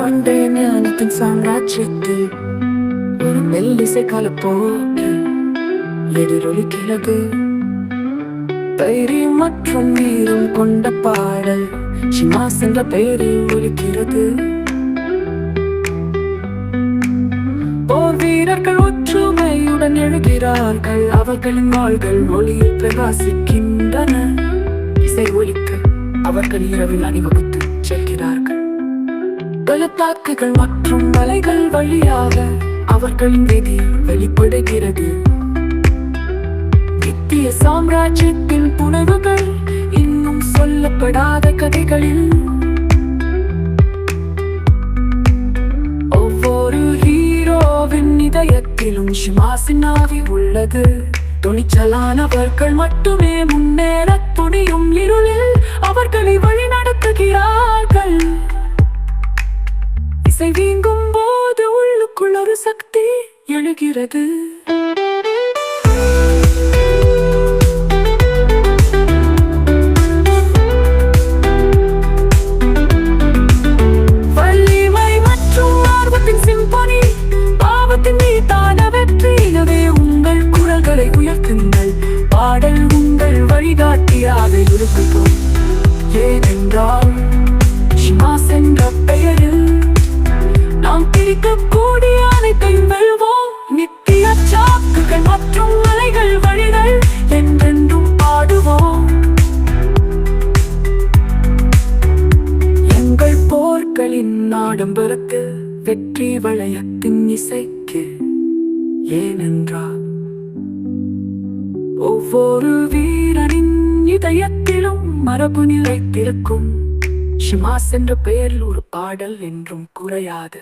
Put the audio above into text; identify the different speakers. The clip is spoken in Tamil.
Speaker 1: பண்டைய ஞானத்தின் சாம்ராஜ்யத்தில் ஒரு மெல்லிசை கலப்போடு எதிரொலிக்கிறது. தைரியம் மற்றும் வீரம் கொண்ட பாடல் ஷிமாஸ் என்ற பெயரில் ஒலிக்கிறது. போர் வீரர்கள் ஒற்றுமையுடன் எழுகிறார்கள். அவர்களின் வாள்கள் ஒளியில் பிரகாசிக்கின்றன. இசை ஒலிக்க அவர்கள் இரவில் அணிவகுத்து செல்கிறார்கள். பள்ளத்தாக்குகள் மற்றும் மலைகள் வழியாக அவர்களின் விதி வெளிப்படுகிறது. நித்திய சாம்ராஜ்யத்தின் புனைவுகள் இன்னும் சொல்லப்படாத கதைகளில் ஒவ்வொரு ஹீரோவின் இதயத்திலும் ஷிமாஸின் ஆவி உள்ளது. துணிச்சலானவர்கள் மட்டுமே முன்னேற துணியும். இருளில் அவர்களை வழி நடத்துகிறார்கள். இசை வீங்கும் போது உள்ளுக்குள் ஒரு சக்தி எழுகிறது. வலிமை மற்றும் ஆர்வத்தின் சிம்பொனி, பாவத்தின் மீதான வெற்றி. எனவே உங்கள் குரல்களை உயர்த்துங்கள். பாடல் உங்கள் வழிகாட்டியாக இருக்கட்டும். ஏனென்றால் ஷிமாஸ் என்ற பெயரில் நாம் பிரிக்கக்கூடிய அனைத்தையும் வெல்வோம். நித்திய சாக்குகள் மற்றும் மலைகள் வழிகள் என்றென்றும் பாடுவோம். எங்கள் போர்களின் ஆடம்பரத்தில் வெற்றி வளையத்தின் இசைக்கு. ஏனென்றால் ஒவ்வொரு வீரனின் இதயத்திலும் மரபு நிலைத்திருக்கும். ஷிமாஸ் என்ற பெயரில் ஒரு பாடல் என்றும் குறையாது.